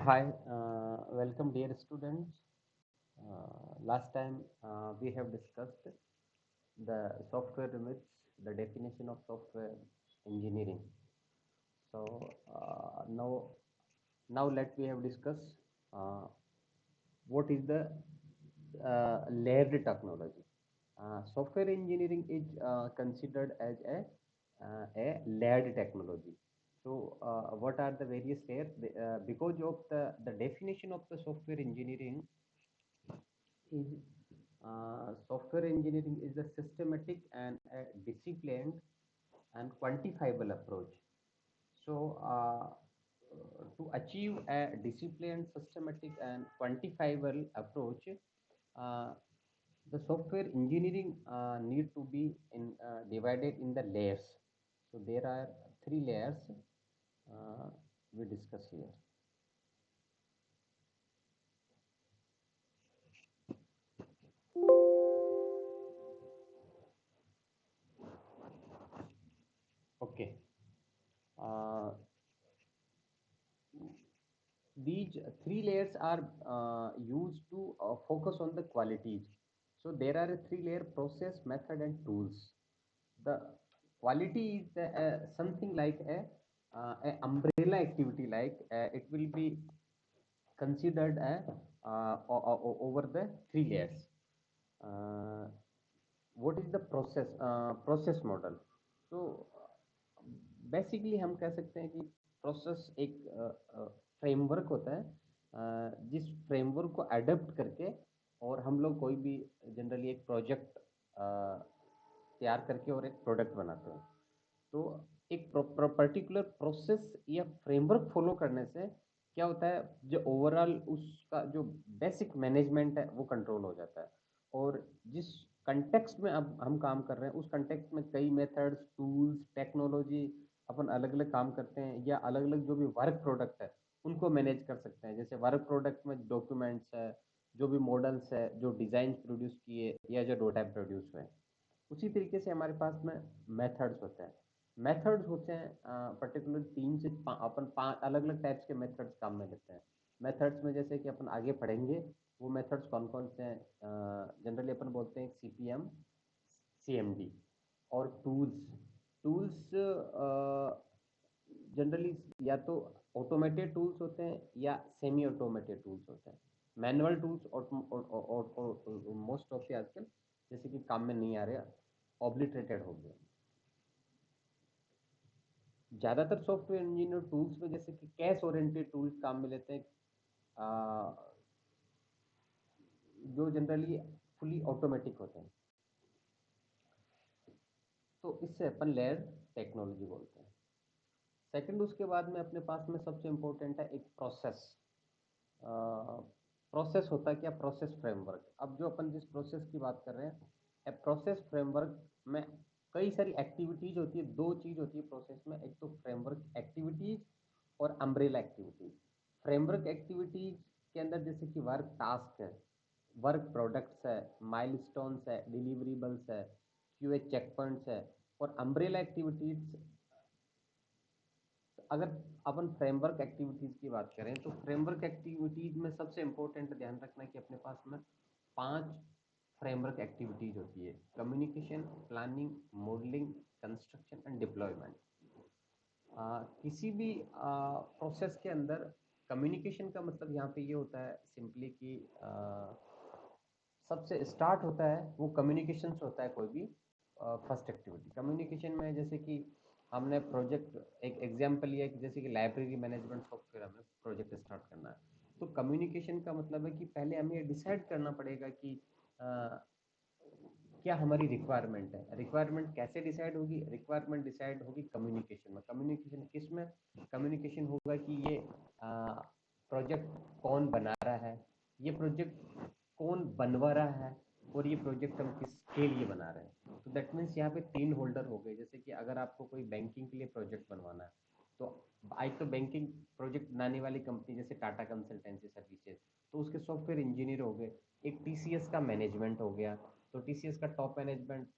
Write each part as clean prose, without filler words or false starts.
Hi, welcome dear students. Last time we have discussed the software myths, the definition of software engineering. So now let we have discussed uh, what is the layered technology. Software engineering is considered as a layered technology. So, what are the various layers? Because of the definition of the software engineering is software engineering is a systematic and a disciplined and quantifiable approach. So, to achieve a disciplined, systematic, and quantifiable approach, uh, the software engineering need to be divided in the layers. So, there are three layers uh, we discuss here. Okay. Uh, these three layers are used to focus on the qualities. So there are a three layer process, method, and tools. The quality is something like a umbrella activity, like it will be considered over the three layers. Uh, what is the process model? So basically हम कह सकते हैं कि process एक framework होता है, जिस framework को अडेप्ट करके और हम लोग कोई भी जनरली एक प्रोजेक्ट तैयार करके और एक प्रोडक्ट बनाते हैं। तो एक पर्टिकुलर प्रोसेस या फ्रेमवर्क फॉलो करने से क्या होता है, जो ओवरऑल उसका जो बेसिक मैनेजमेंट है वो कंट्रोल हो जाता है। और जिस कंटेक्स्ट में अब हम काम कर रहे हैं उस कंटेक्स्ट में कई मेथड्स, टूल्स, टेक्नोलॉजी अपन अलग अलग काम करते हैं, या अलग अलग जो भी वर्क प्रोडक्ट है उनको मैनेज कर सकते हैं। जैसे वर्क प्रोडक्ट में डॉक्यूमेंट्स है, जो भी मॉडल्स है, जो डिज़ाइन प्रोड्यूस किए या जो डोटा प्रोड्यूस हुए। उसी तरीके से हमारे पास में मेथड्स होते हैं। मेथड्स होते हैं पर्टिकुलर तीन से अपन पांच अलग अलग टाइप्स के मेथड्स काम में लेते हैं। मेथड्स में जैसे कि अपन आगे पढ़ेंगे वो मेथड्स कौन कौन से हैं। जनरली अपन बोलते हैं सीपीएम, सीएमडी और टूल्स। टूल्स जनरली या तो ऑटोमेटेड टूल्स होते हैं या सेमी ऑटोमेटेड टूल्स होते हैं। मैनुअल टूल्स और मोस्ट ऑफ द आजकल जैसे कि काम में नहीं आ रहे, ऑब्लिटरेटेड हो गए। ज़्यादातर सॉफ्टवेयर इंजीनियर टूल्स में जैसे कि कैश ओरिएंटेड टूल्स काम में लेते हैं, जो जनरली फुली ऑटोमेटिक होते हैं। तो इससे अपन लेयर टेक्नोलॉजी बोलते हैं। सेकंड, उसके बाद में अपने पास में सबसे इम्पोर्टेंट है एक प्रोसेस। प्रोसेस होता है क्या? Process framework. अब जो अपन जिस प्रोसेस की बात कर रहे हैं, प्रोसेस फ्रेमवर्क में कई सारी एक्टिविटीज होती है। दो चीज होती है प्रोसेस में, एक तो फ्रेमवर्क एक्टिविटीज और अम्ब्रेला एक्टिविटीज। फ्रेमवर्क एक्टिविटीज के अंदर जैसे कि वर्क टास्क है, वर्क प्रोडक्ट्स है, माइलस्टोन्स है, डिलीवरेबल्स है, क्यूए चेक पॉइंट्स है। और अम्ब्रेला एक्टिविटीज, अगर अपन फ्रेमवर्क एक्टिविटीज की बात करें तो फ्रेमवर्क एक्टिविटीज में सबसे इंपॉर्टेंट ध्यान रखना है कि अपने पास में 5 फ्रेमवर्क एक्टिविटीज होती है: communication, planning, modelling, construction and deployment. किसी भी प्रोसेस के अंदर कम्युनिकेशन का मतलब यहाँ पे ये होता है सिंपली कि सबसे स्टार्ट होता है वो कम्युनिकेशन से होता है कोई भी फर्स्ट एक्टिविटी। कम्युनिकेशन में जैसे कि हमने प्रोजेक्ट, एक एग्जांपल लिया कि जैसे कि लाइब्रेरी मैनेजमेंट सॉफ्टवेयर हमें प्रोजेक्ट स्टार्ट करना है। तो कम्युनिकेशन का मतलब है कि पहले हमें ये डिसाइड करना पड़ेगा कि क्या हमारी रिक्वायरमेंट है। रिक्वायरमेंट कैसे डिसाइड होगी? रिक्वायरमेंट डिसाइड होगी कम्युनिकेशन में। कम्युनिकेशन किस में? कम्युनिकेशन होगा कि ये प्रोजेक्ट कौन बना रहा है, ये प्रोजेक्ट कौन बनवा रहा है, और ये प्रोजेक्ट हम किसके लिए बना रहे हैं। तो दैट मीन्स यहाँ पे 3 होल्डर हो गए। जैसे कि अगर आपको कोई बैंकिंग के लिए प्रोजेक्ट बनवाना है तो आज तो बैंकिंग प्रोजेक्ट बनाने वाली कंपनी जैसे टाटा कंसल्टेंसी सर्विसेज, तो उसके सॉफ्टवेयर इंजीनियर हो गए। एक टीसीएस का मैनेजमेंट हो गया, तो टीसीएस का top management,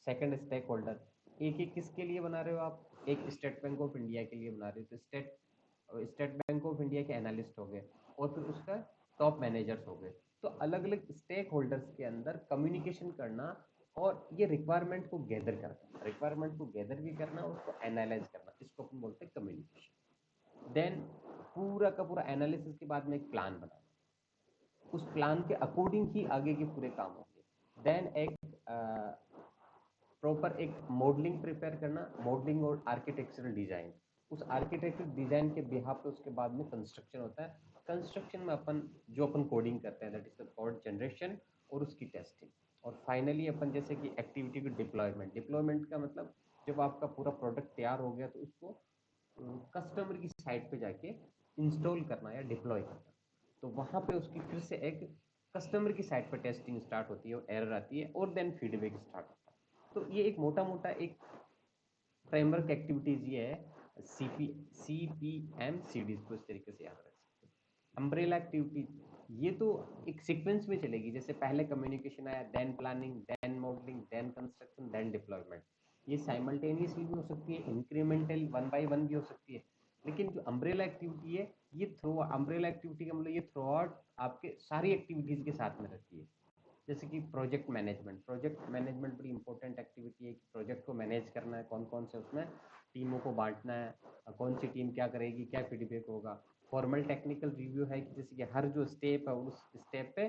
second stake holder. एक एक किसके लिए बना रहे हो आप? एक स्टेट बैंक ऑफ इंडिया के लिए बना रहे हो, तो state state bank of India के एनालिस्ट हो गए, और फिर उसका टॉप मैनेजर्स हो गए। तो अलग अलग स्टेक होल्डर्स के अंदर कम्युनिकेशन करना, और ये रिक्वायरमेंट को गैदर करना, रिक्वायरमेंट को गैदर भी करना, उसको एनालाइज करना, इसको अपन बोलते हैं कम्युनिकेशन। देन पूरा का पूरा एनालिसिस के बाद में एक प्लान बनाना, उस प्लान के अकॉर्डिंग ही आगे के पूरे काम होंगे। देन एक प्रॉपर एक मॉडलिंग प्रिपेयर करना, मॉडलिंग और आर्किटेक्चरल डिजाइन, उस आर्किटेक्चरल डिजाइन के बिहाफ पे उसके बाद में कंस्ट्रक्शन होता है। कंस्ट्रक्शन में अपन जो अपन कोडिंग करते हैं, that is the code generation और उसकी टेस्टिंग, और फाइनली अपन जैसे कि एक्टिविटी की डिप्लॉयमेंट। डिप्लॉयमेंट का मतलब जब आपका पूरा प्रोडक्ट तैयार हो गया तो उसको कस्टमर की साइट पे जाके इंस्टॉल करना या डिप्लॉय करना। तो वहाँ पे उसकी फिर से एक कस्टमर की साइट पर टेस्टिंग स्टार्ट होती है और एरर आती है, और देन फीडबैक स्टार्ट होता है। तो ये एक मोटा मोटा एक फ्रेमवर्क एक्टिविटीज ये है। CPM CDs को इस तरीके से याद रख सकते हैं। अम्ब्रेला एक्टिविटीज ये तो एक सीक्वेंस में चलेगी, जैसे पहले कम्युनिकेशन आया, then planning, then modelling, then construction, then deployment. ये साइमल्टेनियसली भी हो सकती है, इंक्रीमेंटल 1 by 1 भी हो सकती है। लेकिन जो अम्ब्रेला एक्टिविटी है, ये थ्रू अम्ब्रेला एक्टिविटी का मतलब ये थ्रू आउट आपके सारी एक्टिविटीज के साथ में रहती है। जैसे कि प्रोजेक्ट मैनेजमेंट, प्रोजेक्ट मैनेजमेंट बड़ी इंपॉर्टेंट एक्टिविटी है कि प्रोजेक्ट को मैनेज करना है, कौन कौन से उसमें टीमों को बांटना है, कौन सी टीम क्या करेगी, क्या फीडबैक होगा। फॉर्मल टेक्निकल रिव्यू है कि जैसे कि हर जो स्टेप है उस स्टेप पे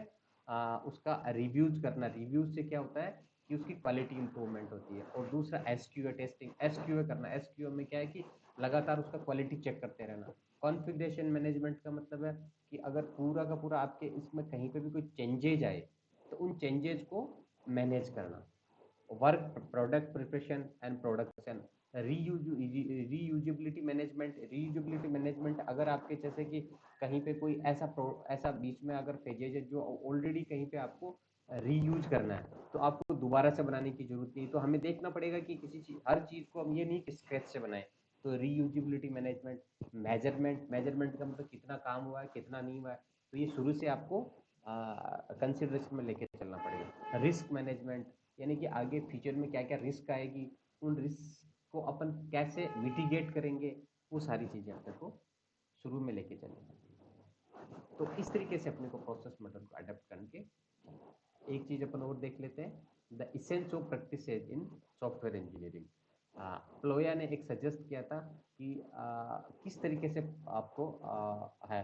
उसका रिव्यूज करना। रिव्यूज से क्या होता है कि उसकी क्वालिटी इंप्रूवमेंट होती है। और दूसरा SQA टेस्टिंग, SQA करना। SQA में क्या है कि लगातार उसका क्वालिटी चेक करते रहना। कॉन्फ़िगरेशन मैनेजमेंट का मतलब है कि अगर पूरा का पूरा आपके इसमें कहीं पे भी कोई चेंजेज आए तो उन चेंजेस को मैनेज करना। Work product preparation and production. Reusability management, reusability management अगर आपके जैसे कि कहीं पे कोई ऐसा बीच में अगर फेजेज है जो ऑलरेडी कहीं पे आपको रीयूज करना है, तो आपको दोबारा से बनाने की जरूरत नहीं। तो हमें देखना पड़ेगा कि किसी चीज, हर चीज को हम ये नहीं कि स्क्रैच से बनाए। तो रीयूजिबिलिटी मैनेजमेंट। मेजरमेंट का मतलब कितना काम हुआ है, कितना नहीं हुआ है, तो ये शुरू से आपको कंसिडरेशन में लेके चलना पड़ेगा। रिस्क मैनेजमेंट, यानी कि आगे फ्यूचर में क्या क्या रिस्क आएगी, उन रिस्क को अपन कैसे मिटिगेट करेंगे, वो सारी चीज़ें अपने को शुरू में लेके चलेंगे। तो इस तरीके से अपने को प्रोसेस मॉडल को अडेप्ट करके एक चीज़ अपन और देख लेते हैं, the essence of practice in software engineering. Polya ने एक सजेस्ट किया था कि किस तरीके से आपको है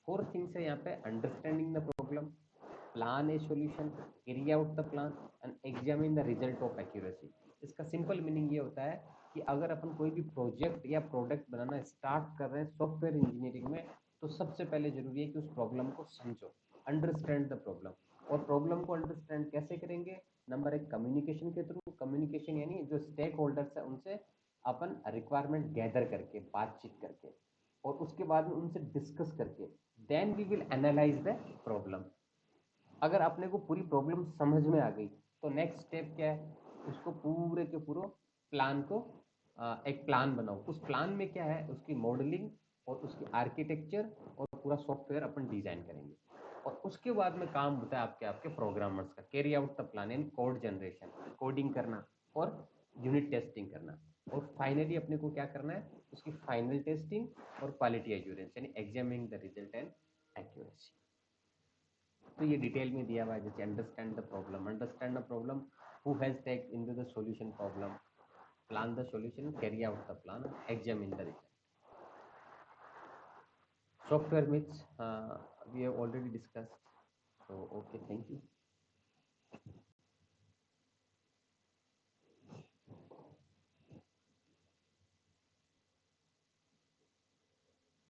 4 थिंग्स है यहाँ पे। Understanding the problem, plan A solution, carry out the plan and examine the result of accuracy. इसका सिंपल मीनिंग ये होता है कि अगर अपन कोई भी प्रोजेक्ट या प्रोडक्ट बनाना स्टार्ट कर रहे हैं सॉफ्टवेयर इंजीनियरिंग में, तो सबसे पहले जरूरी है कि उस प्रॉब्लम को समझो, अंडरस्टैंड द प्रॉब्लम। और प्रॉब्लम को अंडरस्टैंड कैसे करेंगे? नंबर एक, कम्युनिकेशन के थ्रू। कम्युनिकेशन यानी जो स्टेक होल्डर्स है उनसे अपन रिक्वायरमेंट गैदर करके, बातचीत करके, और उसके बाद में उनसे डिस्कस करके, then we will analyse the problem. अगर अपने को पूरी प्रॉब्लम समझ में आ गई तो नेक्स्ट स्टेप क्या है, उसको पूरे के पूरे प्लान को एक प्लान बनाओ। उस प्लान में क्या है, उसकी मॉडलिंग और उसकी आर्किटेक्चर और पूरा सॉफ्टवेयर अपन डिजाइन करेंगे। और उसके बाद में काम होता है आपके आपके प्रोग्रामर्स का, carry out the plan in code generation, coding करना और यूनिट टेस्टिंग करना। और फाइनली अपने को क्या करना है, उसकी फाइनल टेस्टिंग और क्वालिटी एश्योरेंस, यानी examining the result and accuracy. तो ये डिटेल में दिया हुआ है, जैसे understand the problem, understand the problem, who has take into the solution problem, plan the solution, carry out the plan, examine the result. Software myths we have already discussed. So okay, thank you.